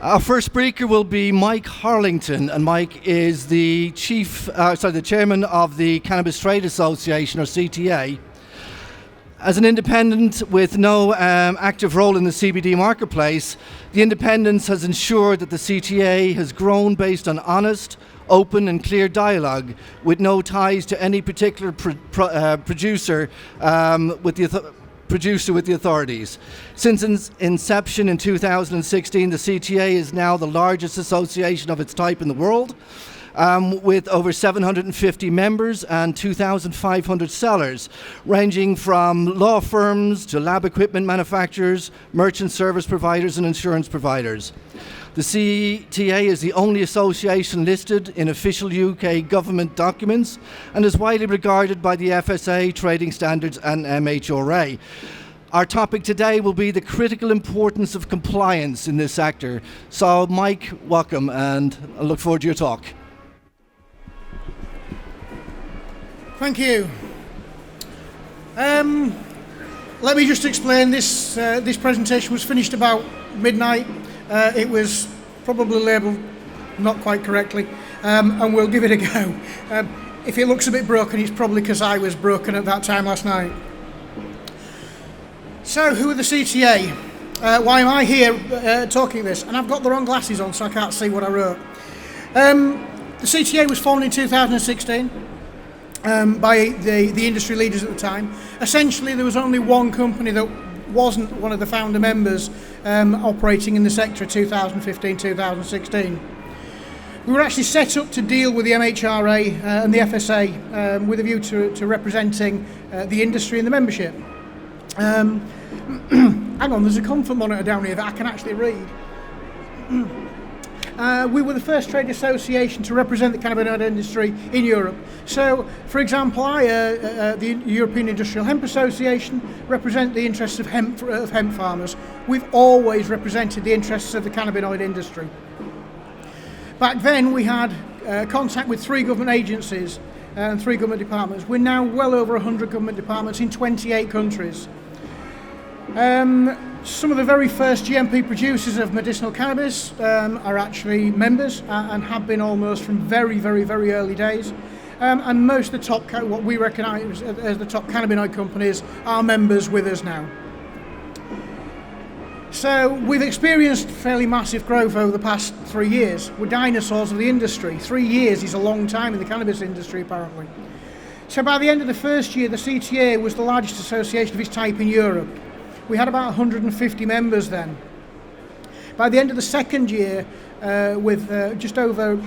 Our first speaker will be Mike Harlington, and Mike is the the chairman of the Cannabis Trade Association, or CTA. As an independent with no active role in the CBD marketplace, the independence has ensured that the CTA has grown based on honest, open and clear dialogue with no ties to any particular producer with the authorities. Since inception in 2016, the CTA is now the largest association of its type in the world, with over 750 members and 2,500 sellers, ranging from law firms to lab equipment manufacturers, merchant service providers and insurance providers. The CTA is the only association listed in official UK government documents and is widely regarded by the FSA, Trading Standards and MHRA. Our topic today will be the critical importance of compliance in this sector. So Mike, welcome, and I look forward to your talk. Thank you. Let me just explain this. This presentation was finished about midnight. It was probably labelled not quite correctly, and we'll give it a go. If it looks a bit broken, it's probably because I was broken at that time last night. So, who are the CTA? Why am I here talking this? And I've got the wrong glasses on, so I can't see what I wrote. The CTA was formed in 2016 by the industry leaders at the time. Essentially, there was only one company that wasn't one of the founder members operating in the sector of 2015-2016. We were actually set up to deal with the MHRA and the FSA with a view to representing the industry and the membership. Hang on, there's a comfort monitor down here that I can actually read. We were the first trade association to represent the cannabinoid industry in Europe. So, for example, the European Industrial Hemp Association, represent the interests of hemp farmers. We've always represented the interests of the cannabinoid industry. Back then, we had contact with 3 government agencies and 3 government departments. We're now well over 100 government departments in 28 countries. Some of the very first GMP producers of medicinal cannabis are actually members and have been almost from very, very, very early days. And most of the top, what we recognise as the top cannabinoid companies, are members with us now. So we've experienced fairly massive growth over the past 3 years. We're dinosaurs of the industry. 3 years is a long time in the cannabis industry, apparently. So by the end of the first year, the CTA was the largest association of its type in Europe. We had about 150 members then. By the end of the second year, with just over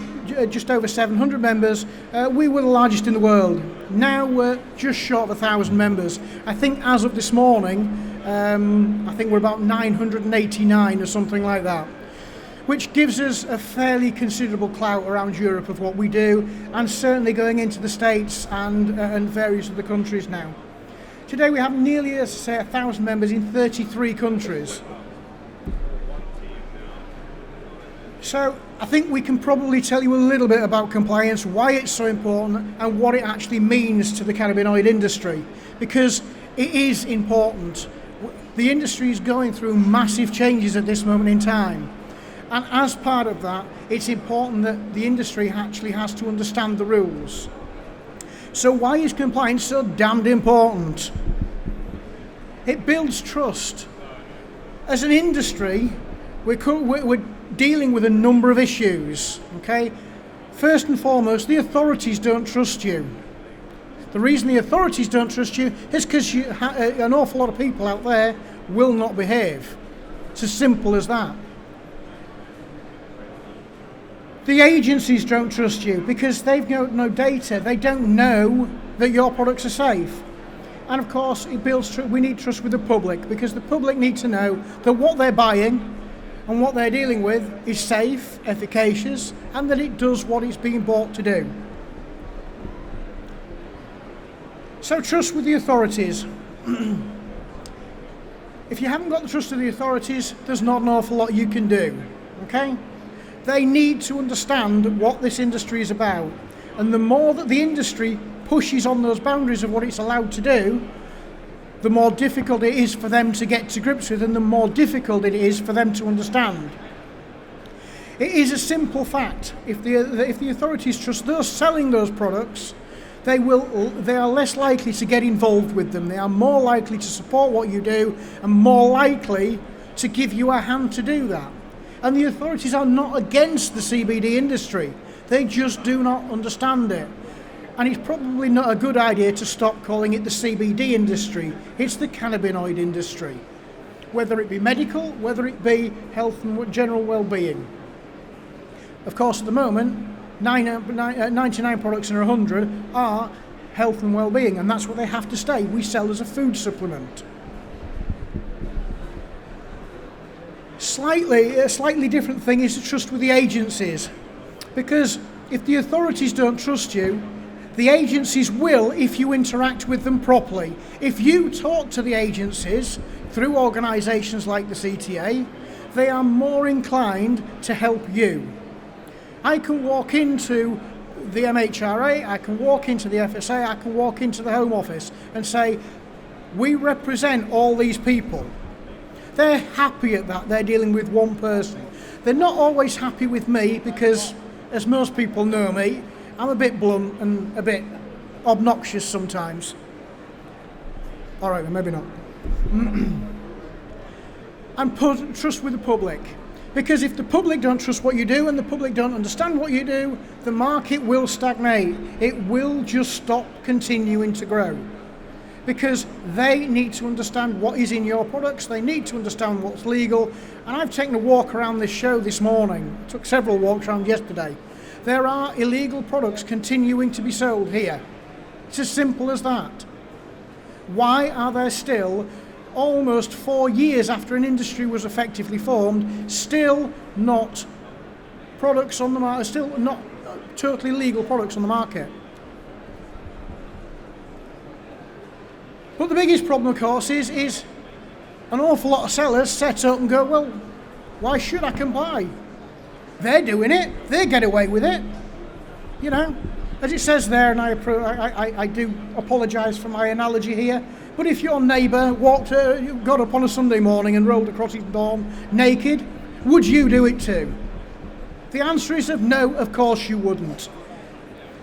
700 members, we were the largest in the world. Now we're just short of 1,000 members. I think as of this morning, I think we're about 989 or something like that, which gives us a fairly considerable clout around Europe of what we do, and certainly going into the States and various other countries now. Today we have nearly, as I say, 1,000 members in 33 countries. So I think we can probably tell you a little bit about compliance, why it's so important and what it actually means to the cannabinoid industry, because it is important. The industry is going through massive changes at this moment in time, and as part of that, it's important that the industry actually has to understand the rules. So why is compliance so damned important? It builds trust. As an industry, we're dealing with a number of issues, okay? First and foremost, the authorities don't trust you. The reason the authorities don't trust you is because an awful lot of people out there will not behave. It's as simple as that. The agencies don't trust you because they've got no data. They don't know that your products are safe. And of course, it builds we need trust with the public, because the public need to know that what they're buying and what they're dealing with is safe, efficacious, and that it does what it's being bought to do. So trust with the authorities. If you haven't got the trust of the authorities, there's not an awful lot you can do, okay? They need to understand what this industry is about, and the more that the industry pushes on those boundaries of what it's allowed to do, the more difficult it is for them to get to grips with, and the more difficult it is for them to understand. It is a simple fact. If the authorities trust those selling those products, they are less likely to get involved with them. They are more likely to support what you do and more likely to give you a hand to do that. And the authorities are not against the CBD industry. They just do not understand it. And it's probably not a good idea to stop calling it the CBD industry. It's the cannabinoid industry. Whether it be medical, whether it be health and general well-being. Of course, at the moment, 99 products in 100 are health and well-being, and that's what they have to stay. We sell as a food supplement. A slightly different thing is the trust with the agencies, because if the authorities don't trust you, the agencies will if you interact with them properly. If you talk to the agencies through organisations like the CTA, they are more inclined to help you. I can walk into the MHRA, I can walk into the FSA, I can walk into the Home Office and say, we represent all these people. They're happy at that, they're dealing with one person. They're not always happy with me because, as most people know me, I'm a bit blunt and a bit obnoxious sometimes. All right, then maybe not. And put trust with the public. Because if the public don't trust what you do and the public don't understand what you do, the market will stagnate. It will just stop continuing to grow. Because they need to understand what is in your products, they need to understand what's legal. And I've taken a walk around this show this morning, I took several walks around yesterday. There are illegal products continuing to be sold here. It's as simple as that. Why are there still, almost 4 years after an industry was effectively formed, still not products on the market, still not totally legal products on the market? But the biggest problem, of course, is an awful lot of sellers set up and go, well, why should I comply? They're doing it, they get away with it. You know, as it says there, and I do apologise for my analogy here, but if your neighbour got up on a Sunday morning and rolled across his lawn naked, would you do it too? The answer is no, of course you wouldn't.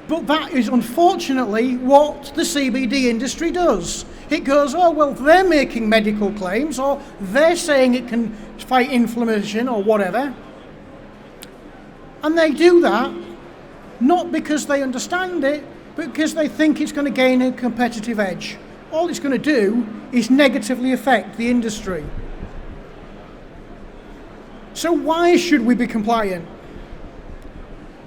But that is unfortunately what the CBD industry does. It goes, oh, well, they're making medical claims, or they're saying it can fight inflammation or whatever. And they do that not because they understand it, but because they think it's going to gain a competitive edge. All it's going to do is negatively affect the industry. So why should we be compliant?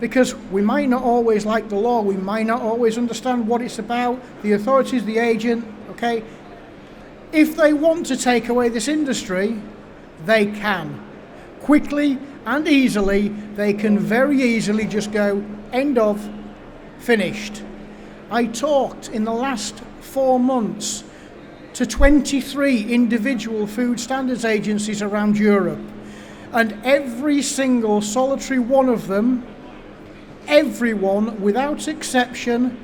Because we might not always like the law, we might not always understand what it's about, the authorities, the agent, okay? If they want to take away this industry, they can. Quickly and easily, they can very easily just go, end of, finished. I talked in the last 4 months to 23 individual food standards agencies around Europe, and every single solitary one of them, everyone without exception,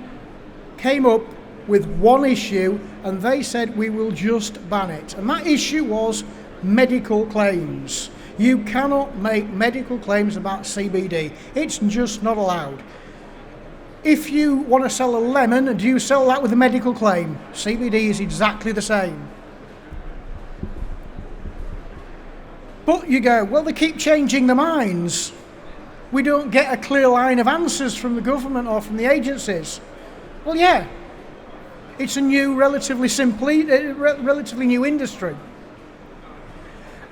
came up with one issue, and they said we will just ban it. And that issue was medical claims. You cannot make medical claims about CBD. It's just not allowed. If you want to sell a lemon, do you sell that with a medical claim? CBD is exactly the same. But you go, well, they keep changing their minds. We don't get a clear line of answers from the government or from the agencies. Well, yeah, it's a new, relatively new industry.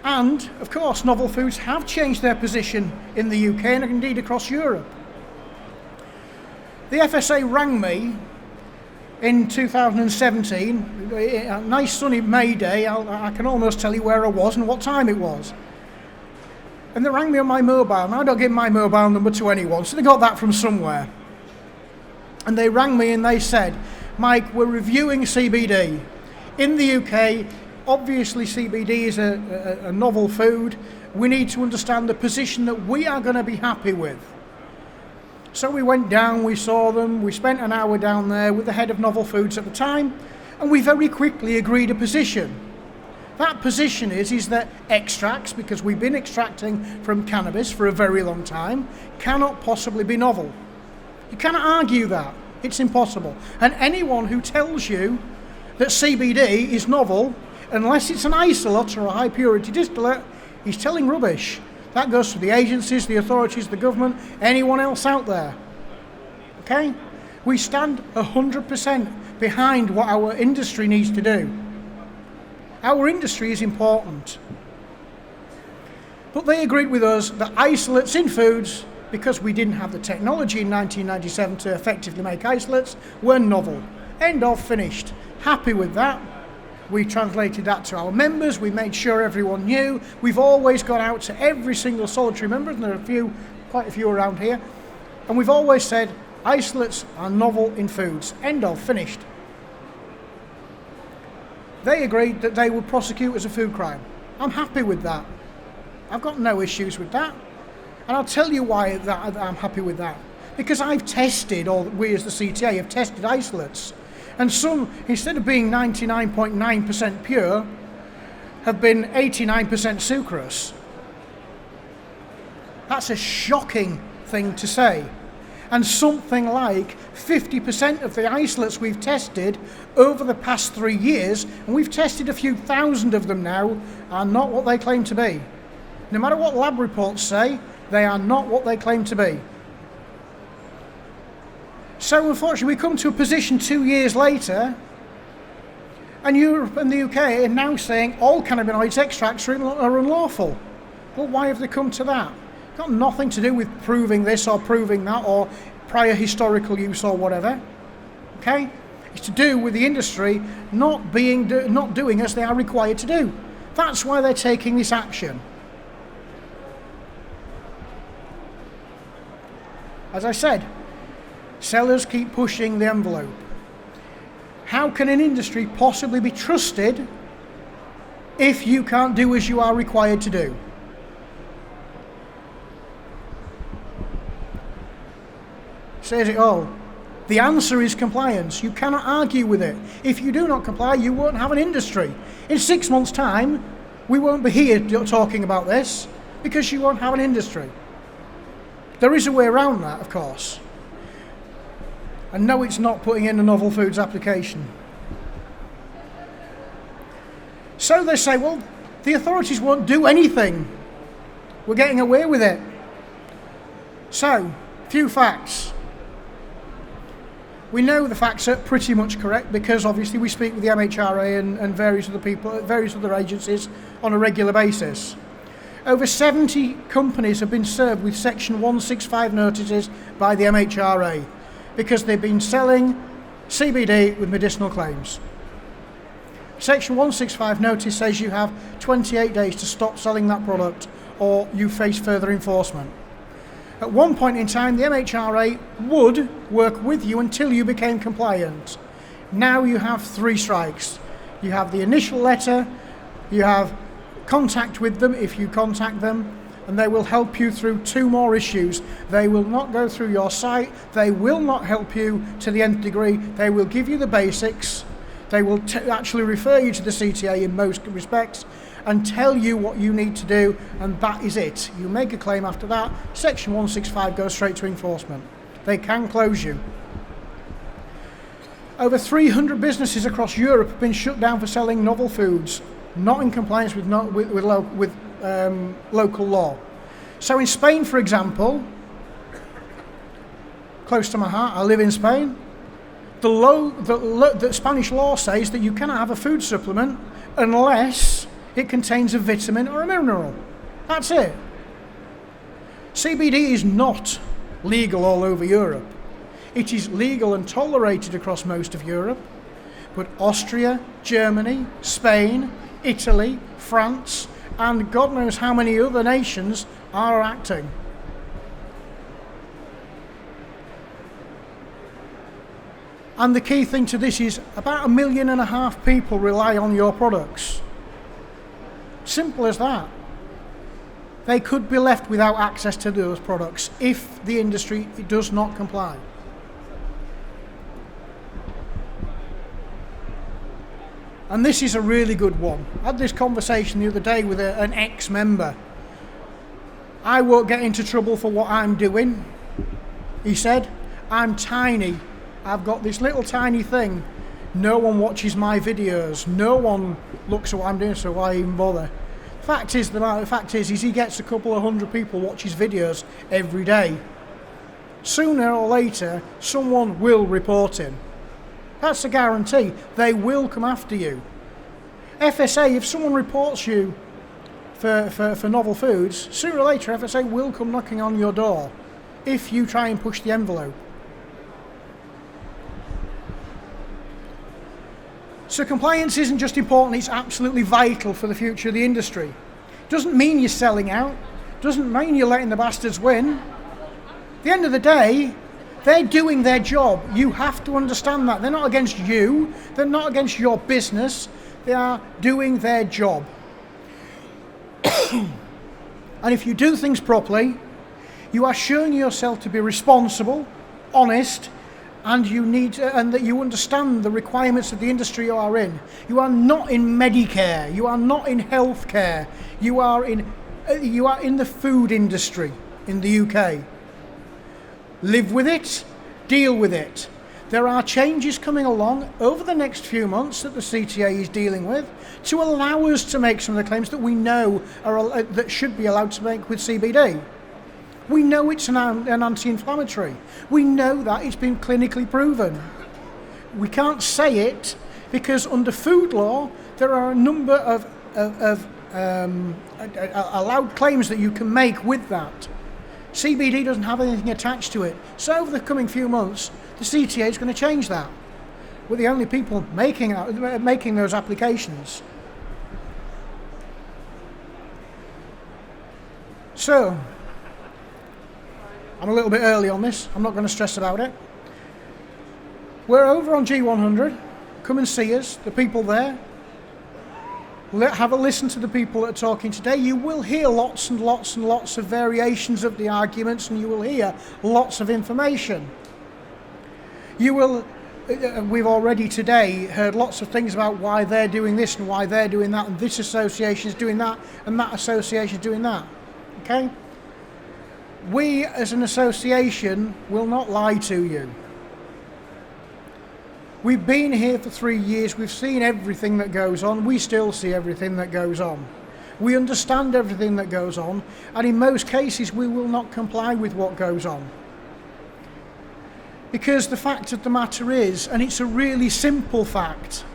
And, of course, novel foods have changed their position in the UK and indeed across Europe. The FSA rang me in 2017, a nice sunny May day. I can almost tell you where I was and what time it was. And they rang me on my mobile, and I don't give my mobile number to anyone, so they got that from somewhere. And they rang me and they said, Mike, we're reviewing CBD. In the UK, obviously CBD is a novel food. We need to understand the position that we are going to be happy with. So we went down, we saw them, we spent an hour down there with the head of novel foods at the time, and we very quickly agreed a position. That position is that extracts, because we've been extracting from cannabis for a very long time, cannot possibly be novel. You cannot argue that. It's impossible. And anyone who tells you that CBD is novel, unless it's an isolate or a high purity distillate, he's telling rubbish. That goes to the agencies, the authorities, the government, anyone else out there. Okay? We stand 100% behind what our industry needs to do. Our industry is important. But they agreed with us that isolates in foods, because we didn't have the technology in 1997 to effectively make isolates, were novel. End of, finished. Happy with that. We translated that to our members. We made sure everyone knew. We've always gone out to every single solitary member, and there are quite a few around here, and we've always said isolates are novel in foods. End of, finished. They agreed that they would prosecute as a food crime. I'm happy with that. I've got no issues with that. And I'll tell you why I'm happy with that. Because I've tested, or we as the CTA have tested isolates. And some, instead of being 99.9% pure, have been 89% sucrose. That's a shocking thing to say. And something like 50% of the isolates we've tested over the past 3 years, and we've tested a few thousand of them now, are not what they claim to be. No matter what lab reports say, they are not what they claim to be. So unfortunately, we come to a position 2 years later, and Europe and the UK are now saying all cannabinoids extracts are unlawful. Well, why have they come to that? Got nothing to do with proving this or proving that or prior historical use or whatever. Okay? It's to do with the industry not doing as they are required to do. That's why they're taking this action. As I said, sellers keep pushing the envelope. How can an industry possibly be trusted if you can't do as you are required to do? Says it all. The answer is compliance. You cannot argue with it. If you do not comply, you won't have an industry. In 6 months' time, we won't be here talking about this because you won't have an industry. There is a way around that, of course. And no, it's not putting in a novel foods application. So they say, well, the authorities won't do anything. We're getting away with it. So, few facts. We know the facts are pretty much correct because obviously we speak with the MHRA and various other people, various other agencies on a regular basis. Over 70 companies have been served with Section 165 notices by the MHRA because they've been selling CBD with medicinal claims. Section 165 notice says you have 28 days to stop selling that product or you face further enforcement. At one point in time, the MHRA would work with you until you became compliant. Now you have 3 strikes. You have the initial letter, you have contact with them if you contact them, and they will help you through 2 more issues. They will not go through your site, they will not help you to the nth degree, they will give you the basics, they will actually refer you to the CTA in most respects, and tell you what you need to do, and that is it. You make a claim after that, Section 165 goes straight to enforcement. They can close you. Over 300 businesses across Europe have been shut down for selling novel foods, not in compliance with local law. So in Spain, for example, close to my heart, I live in Spain, the Spanish law says that you cannot have a food supplement unless it contains a vitamin or a mineral. That's it. CBD is not legal all over Europe. It is legal and tolerated across most of Europe, but Austria, Germany, Spain, Italy, France, and God knows how many other nations are acting. And the key thing to this is about 1.5 million people rely on your products. Simple as that. They could be left without access to those products if the industry does not comply. And this is a really good one. I had this conversation the other day with an ex-member. I won't get into trouble for what I'm doing, he said. I'm tiny. I've got this little tiny thing. No one watches my videos. No one looks at what I'm doing, so why even bother? The fact is he gets a couple of hundred people watch his videos every day. Sooner or later, someone will report him. That's a guarantee. They will come after you. FSA, if someone reports you for novel foods, sooner or later FSA will come knocking on your door if you try and push the envelope. So compliance isn't just important, it's absolutely vital for the future of the industry. Doesn't mean you're selling out, doesn't mean you're letting the bastards win. At the end of the day, they're doing their job. You have to understand that. They're not against you, they're not against your business, they are doing their job. And if you do things properly, you are showing yourself to be responsible, honest, and that you understand the requirements of the industry you are in. You are not in Medicare, you are not in healthcare, you are in the food industry in the UK. Live with it, deal with it. There are changes coming along over the next few months that the CTA is dealing with to allow us to make some of the claims that we know that should be allowed to make with CBD. We know it's an anti-inflammatory. We know that it's been clinically proven. We can't say it because under food law there are a number of allowed claims that you can make with that. CBD doesn't have anything attached to it. So over the coming few months, the CTA is going to change that. We're the only people making those applications. So, I'm a little bit early on this. I'm not going to stress about it. We're over on G100. Come and see us, the people there. Have a listen to the people that are talking today. You will hear lots and lots and lots of variations of the arguments, and you will hear lots of information. We've already today heard lots of things about why they're doing this and why they're doing that, and this association is doing that, and that association is doing that. Okay? We as an association will not lie to you. We've been here for 3 years, we've seen everything that goes on, we still see everything that goes on. We understand everything that goes on, and in most cases we will not comply with what goes on. Because the fact of the matter is, and it's a really simple fact,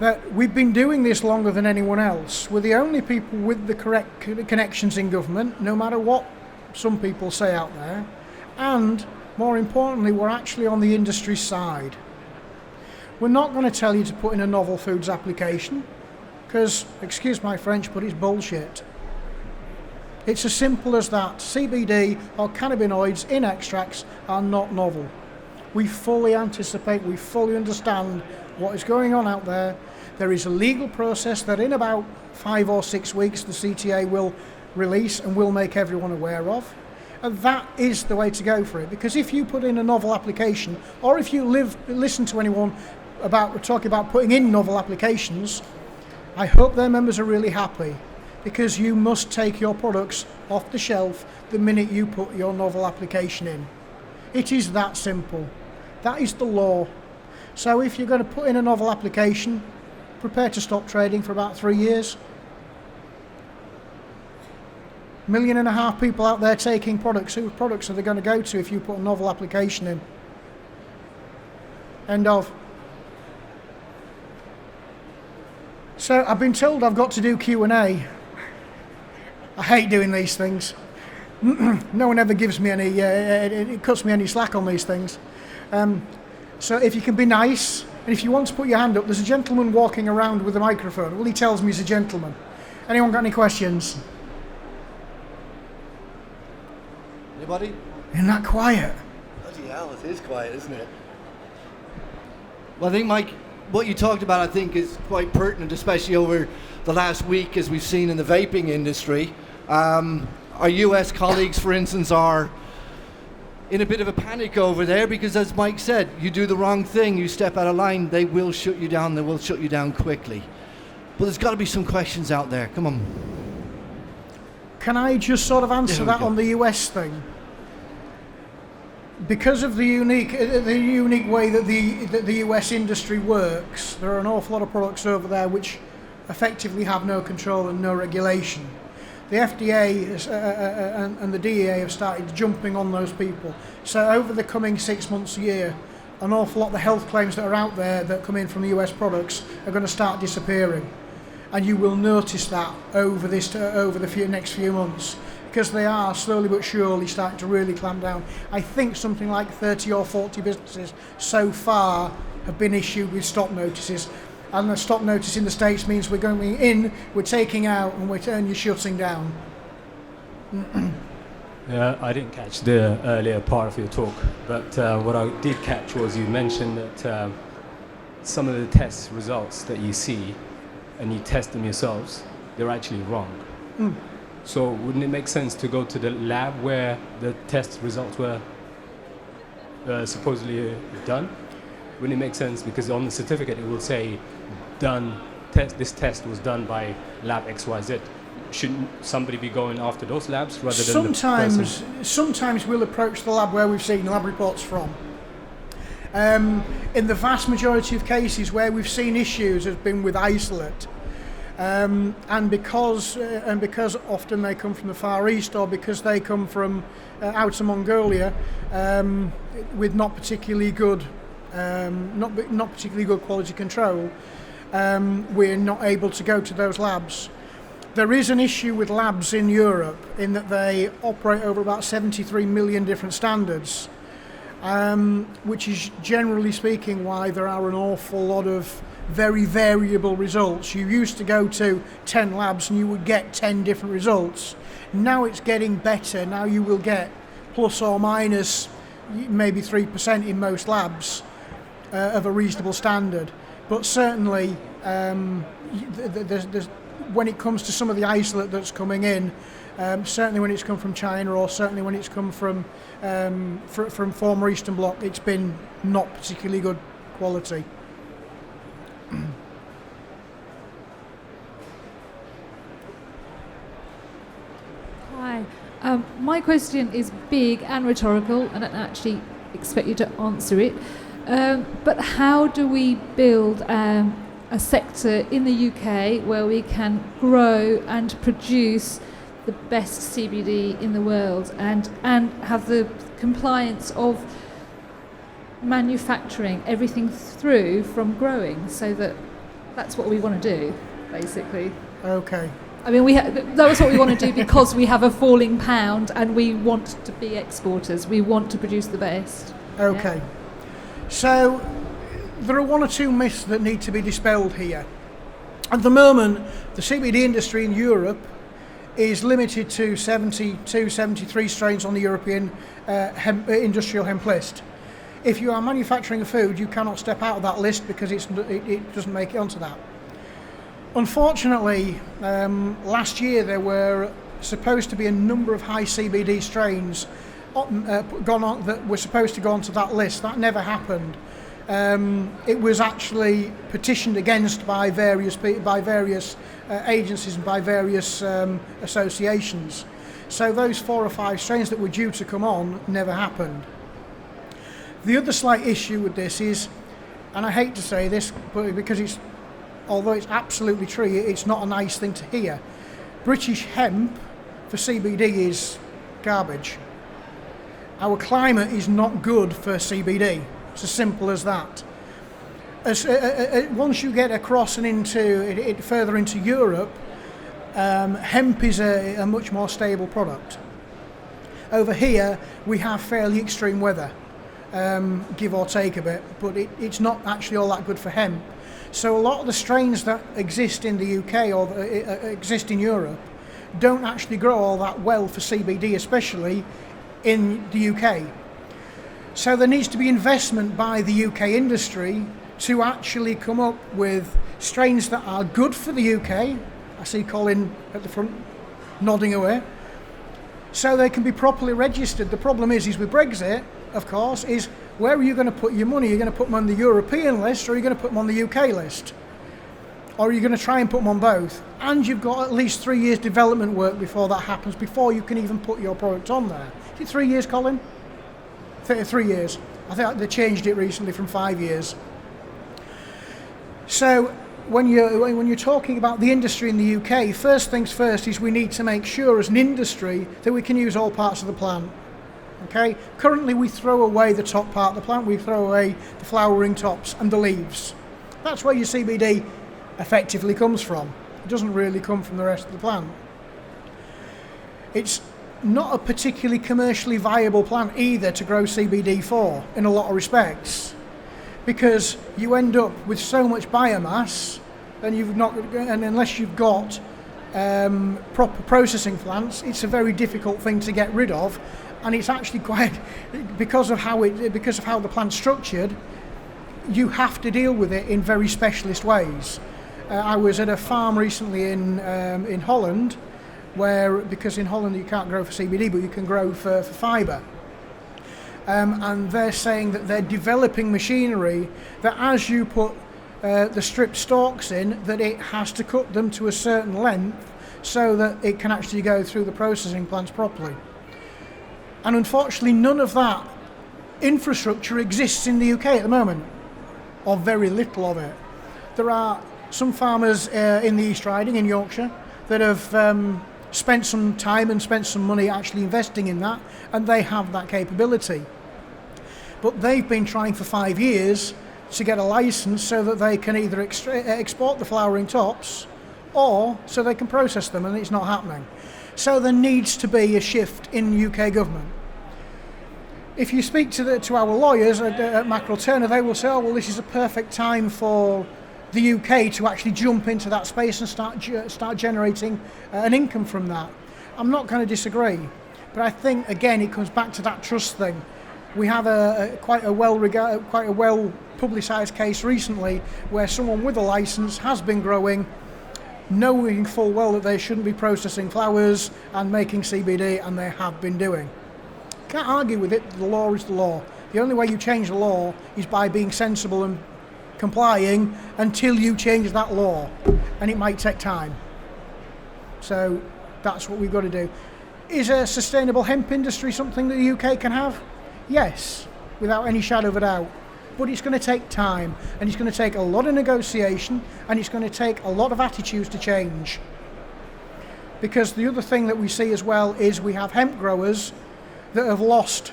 that we've been doing this longer than anyone else. We're the only people with the correct connections in government, no matter what some people say out there, and more importantly, we're actually on the industry side. We're not going to tell you to put in a novel foods application, because, excuse my French, but it's bullshit. It's as simple as that. CBD or cannabinoids in extracts are not novel. We fully anticipate, we fully understand what is going on out there. There is a legal process that in about 5 or 6 weeks the CTA will release and will make everyone aware of. And that is the way to go for it. Because if you put in a novel application, or if you listen to anyone talking about putting in novel applications, I hope their members are really happy. Because you must take your products off the shelf the minute you put your novel application in. It is that simple. That is the law. So if you're going to put in a novel application, prepare to stop trading for about 3 years. 1.5 million people out there taking products. Whose products are they going to go to if you put a novel application in? End of. So I've been told I've got to do Q&A. I hate doing these things. No one ever gives me any, it cuts me any slack on these things. So if you can be nice, and if you want to put your hand up, there's a gentleman walking around with a microphone. Well, he tells me he's a gentleman. Anyone got any questions? Anybody? Isn't that quiet? Bloody hell, it is quiet, isn't it? Well, I think, Mike, what you talked about, I think, is quite pertinent, especially over the last week, as we've seen in the vaping industry. Our US colleagues, for instance, are in a bit of a panic over there because, as Mike said, you do the wrong thing, you step out of line, they will shut you down, they will shut you down quickly. But there's got to be some questions out there. Come on. Can I just sort of answer that on the US thing? Because of the unique way that the US industry works, there are an awful lot of products over there which effectively have no control and no regulation. The FDA and the DEA have started jumping on those people. So over the coming 6 months, a year, an awful lot of the health claims that are out there that come in from the US products are going to start disappearing. And you will notice that over the next few months, because they are slowly but surely starting to really clamp down. I think something like 30 or 40 businesses so far have been issued with stop notices. And the stop notice in the States means we're going in, we're taking out, and you're shutting down. Yeah, I didn't catch the earlier part of your talk, but what I did catch was you mentioned that some of the test results that you see and you test them yourselves, they're actually wrong. So wouldn't it make sense to go to the lab where the test results were supposedly done? Wouldn't it make sense, because on the certificate it will say this test was done by lab XYZ. Shouldn't somebody be going after those labs rather than the person? Sometimes we'll approach the lab where we've seen lab reports from. In the vast majority of cases where we've seen issues has been with isolate. And because often they come from the Far East, or because they come from outer Mongolia with not particularly good quality control, we're not able to go to those labs. There is an issue with labs in Europe in that they operate over about 73 million different standards, which is generally speaking why there are an awful lot of very variable results. You used to go to 10 labs and you would get 10 different results. Now it's getting better. Now you will get plus or minus maybe 3% in most labs of a reasonable standard. But certainly when it comes to some of the isolate that's coming in, certainly when it's come from China, or certainly when it's come from former Eastern Bloc, it's been not particularly good quality. Hi. My question is big and rhetorical, and I don't actually expect you to answer it. But how do we build a sector in the UK where we can grow and produce the best CBD in the world and have the compliance of manufacturing everything through from growing, so that's what we want to do, basically. Okay. I mean, that's what we want to do because we have a falling pound and we want to be exporters. We want to produce the best. Okay. Yeah. So there are one or two myths that need to be dispelled here. At the moment, the CBD industry in Europe is limited to 72, 73 strains on the European industrial hemp list. If you are manufacturing a food, you cannot step out of that list because it doesn't make it onto that. Unfortunately, last year there were supposed to be a number of high CBD strains gone on that were supposed to go onto that list. That never happened. It was actually petitioned against by various agencies and by various associations. So those 4 or 5 strains that were due to come on never happened. The other slight issue with this is, and I hate to say this, but because although it's absolutely true, it's not a nice thing to hear. British hemp for CBD is garbage. Our climate is not good for CBD. It's as simple as that. Once you get across and further into Europe, hemp is a much more stable product. Over here, we have fairly extreme weather. Give or take a bit, but it's not actually all that good for hemp. So a lot of the strains that exist in the UK or exist in Europe don't actually grow all that well for CBD, especially in the UK. So there needs to be investment by the UK industry to actually come up with strains that are good for the UK. I see Colin at the front nodding away. so they can be properly registered. The problem is with Brexit, of course, is where are you going to put your money? Are you going to put them on the European list, or are you going to put them on the UK list? Or are you going to try and put them on both? And you've got at least 3 years development work before that happens, before you can even put your product on there. Is it 3 years, Colin? 3 years. I think they changed it recently from 5 years. So when you're talking about the industry in the UK, first things first is we need to make sure as an industry that we can use all parts of the plant. Okay? Currently we throw away the top part of the plant, we throw away the flowering tops and the leaves. That's where your CBD effectively comes from. It doesn't really come from the rest of the plant. It's not a particularly commercially viable plant either to grow CBD for in a lot of respects, because you end up with so much biomass and unless you've got proper processing plants, it's a very difficult thing to get rid of, and it's actually quite, because of how the plant's structured, you have to deal with it in very specialist ways. I was at a farm recently in Holland, because in Holland you can't grow for CBD, but you can grow for fibre. And they're saying that they're developing machinery that as you put the strip stalks in, that it has to cut them to a certain length so that it can actually go through the processing plants properly. And unfortunately none of that infrastructure exists in the UK at the moment, or very little of it. There are some farmers in the East Riding in Yorkshire that have spent some time and spent some money actually investing in that, and they have that capability. But they've been trying for 5 years to get a license so that they can either export the flowering tops or so they can process them, and it's not happening. So there needs to be a shift in UK government. If you speak to our lawyers at Mackerel Turner, they will say, oh well, this is a perfect time for the UK to actually jump into that space and start generating an income from that. I'm not going to disagree, but I think again it comes back to that trust thing. We have quite a well publicised case recently where someone with a licence has been growing, knowing full well that they shouldn't be processing flowers and making CBD, and they have been doing. Can't argue with it. The law is the law. The only way you change the law is by being sensible and complying until you change that law, and it might take time. So that's what we've got to do. Is a sustainable hemp industry something that the UK can have? Yes, without any shadow of a doubt. But it's going to take time, and it's going to take a lot of negotiation, and it's going to take a lot of attitudes to change. Because the other thing that we see as well is we have hemp growers that have lost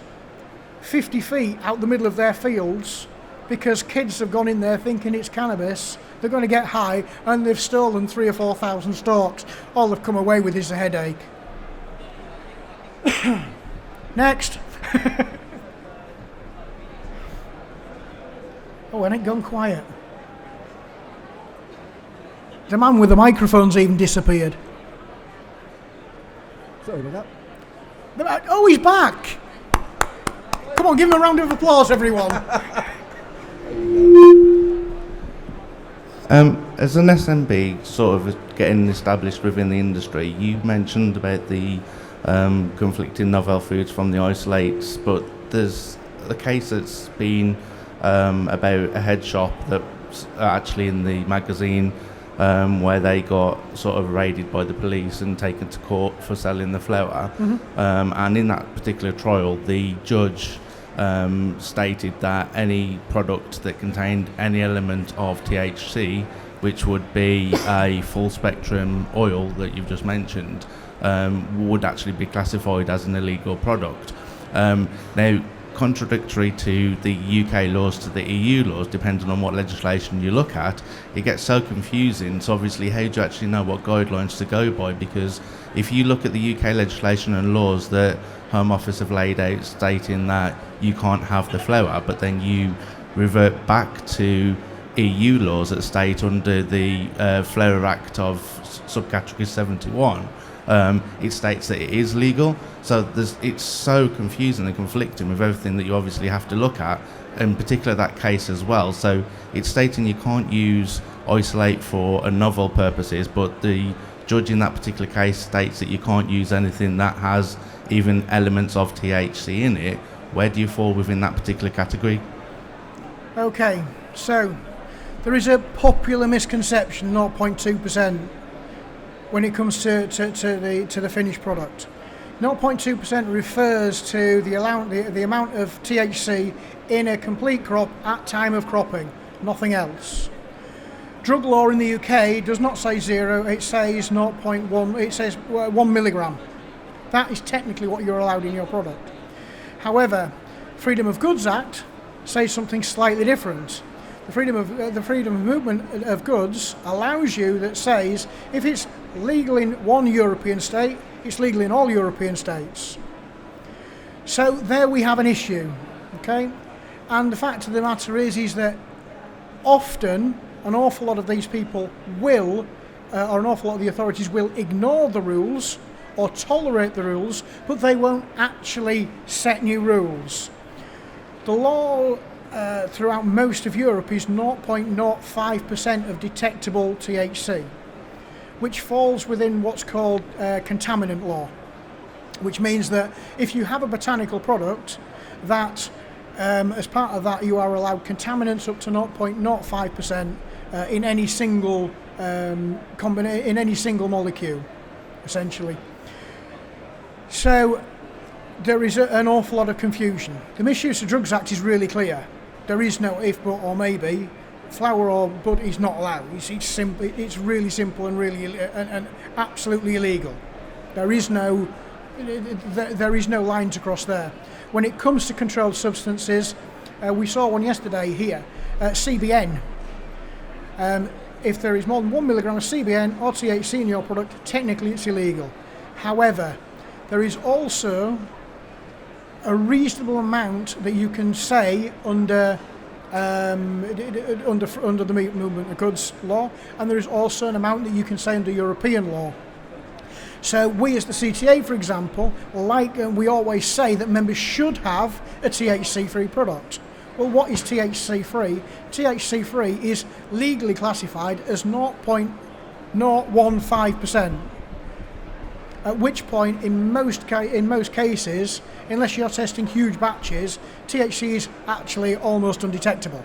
50 feet out the middle of their fields because kids have gone in there thinking it's cannabis, they're going to get high, and they've stolen 3,000 or 4,000 stalks. All they've come away with is a headache. Next. Oh, and it gone quiet. The man with the microphone's even disappeared. Sorry about that. Oh, he's back! Come on, give him a round of applause, everyone. As an SMB sort of getting established within the industry, you mentioned about the conflicting novel foods from the isolates, but there's the case that's been about a head shop that's actually in the magazine where they got sort of raided by the police and taken to court for selling the flower. Mm-hmm. And in that particular trial, the judge stated that any product that contained any element of THC, which would be a full spectrum oil that you've just mentioned, would actually be classified as an illegal product. Now, contradictory to the UK laws to the EU laws, depending on what legislation you look at, it gets so confusing. So obviously, how do you actually know what guidelines to go by? Because if you look at the UK legislation and laws that Home Office have laid out stating that you can't have the flower, but then you revert back to EU laws that state under the Flower Act of subcategory 71, it states that it is legal. So it's so confusing and conflicting with everything that you obviously have to look at, in particular that case as well. So it's stating you can't use isolate for novel purposes, but the judge in that particular case states that you can't use anything that has even elements of THC in it, where do you fall within that particular category? Okay, so there is a popular misconception, 0.2%, when it comes to the finished product. 0.2% refers to the amount of THC in a complete crop at time of cropping, nothing else. Drug law in the UK does not say 0, it says 0.1, it says 1 milligram. That is technically what you're allowed in your product. However, Freedom of Goods Act says something slightly different. The freedom of movement of goods allows you, that says if it's legal in one European state, it's legal in all European states. So there we have an issue, okay? And the fact of the matter is that often an awful lot of these people will, or an awful lot of the authorities will ignore the rules or tolerate the rules, but they won't actually set new rules. The law throughout most of Europe is 0.05% of detectable THC, which falls within what's called Contaminant Law, which means that if you have a botanical product that as part of that you are allowed contaminants up to 0.05% in any single in any single molecule, essentially. So there is an awful lot of confusion. The Misuse of Drugs Act is really clear. There is no if, but, or maybe. Flower or bud is not allowed. It's really simple and really and absolutely illegal. There is no line to cross there. When it comes to controlled substances, we saw one yesterday here, CBN. If there is more than 1 milligram of CBN or THC in your product, technically it's illegal. However, there is also a reasonable amount that you can say under the movement of goods law, and there is also an amount that you can say under European law. So we as the CTA, for example, we always say that members should have a THC-free product. Well, what is THC-free? THC-free is legally classified as 0.015%. At which point, in most cases, unless you're testing huge batches, THC is actually almost undetectable.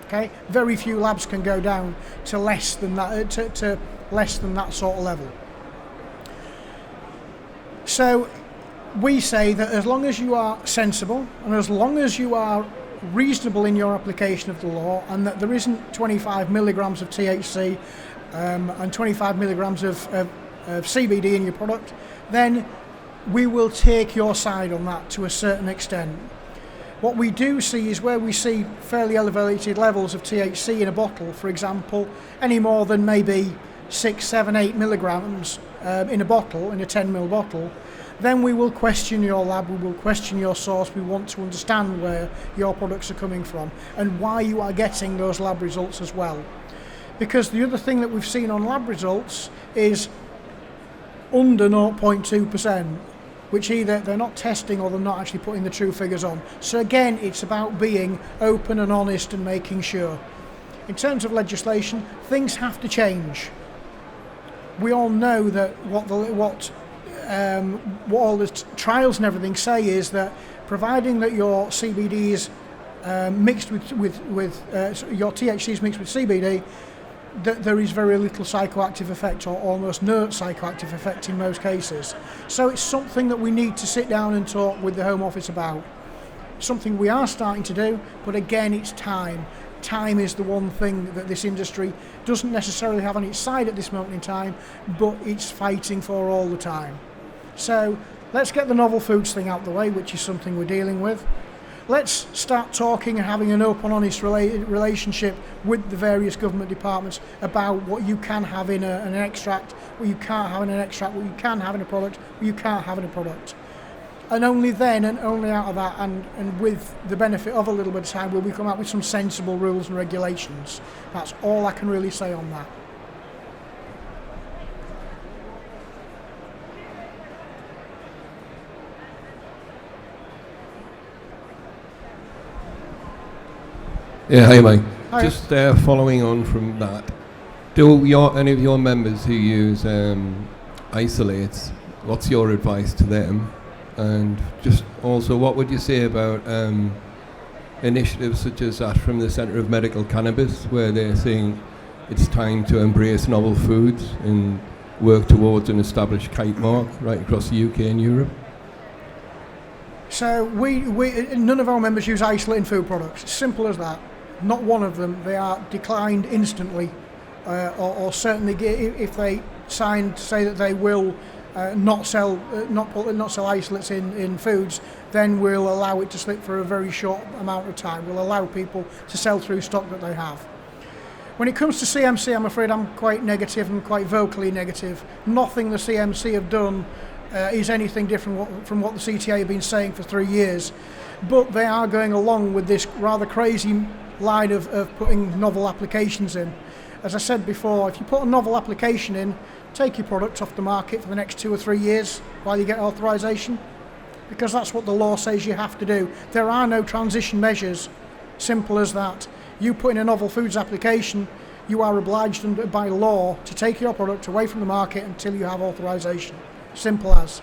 Okay, very few labs can go down to less than that, to less than that sort of level. So we say that as long as you are sensible and as long as you are reasonable in your application of the law, and that there isn't 25 milligrams of THC and 25 milligrams of CBD in your product, then we will take your side on that to a certain extent. What we do see is where we see fairly elevated levels of THC in a bottle, for example, any more than maybe 6, 7, 8 milligrams in a bottle, in a 10 ml bottle, then we will question your lab, we will question your source, we want to understand where your products are coming from and why you are getting those lab results as well. Because the other thing that we've seen on lab results is under 0.2%, which either they're not testing or they're not actually putting the true figures on. So again, it's about being open and honest and making sure. In terms of legislation, things have to change. We all know that what all the trials and everything say is that providing that your CBD is mixed with your THC is mixed with CBD, that there is very little psychoactive effect or almost no psychoactive effect in most cases. So it's something that we need to sit down and talk with the Home Office about. Something we are starting to do, but again, it's time. Time is the one thing that this industry doesn't necessarily have on its side at this moment in time, but it's fighting for all the time. So let's get the novel foods thing out the way, which is something we're dealing with. Let's start talking and having an open, honest relationship with the various government departments about what you can have in an extract, what you can't have in an extract, what you can have in a product, what you can't have in a product. And only then, and only out of that, and with the benefit of a little bit of time, will we come out with some sensible rules and regulations. That's all I can really say on that. Yeah, hey mate. Hi. Just following on from that, any of your members who use isolates, what's your advice to them? And just also, what would you say about initiatives such as that from the Centre of Medical Cannabis, where they're saying it's time to embrace novel foods and work towards an established kite mark right across the UK and Europe? So none of our members use isolate in food products. Simple as that. Not one of them. They are declined instantly, or certainly if they sign to say that they will not sell isolates in foods, then we'll allow it to slip for a very short amount of time. We'll allow people to sell through stock that they have. When it comes to CMC, I'm afraid I'm quite negative and quite vocally negative. Nothing the CMC have done is anything different from what the CTA have been saying for 3 years. But they are going along with this rather crazy line of putting novel applications in. As I said before, if you put a novel application in, take your product off the market for the next 2 or 3 years while you get authorisation, because that's what the law says you have to do. There are no transition measures. Simple as that. You put in a novel foods application, you are obliged by law to take your product away from the market until you have authorisation. Simple as.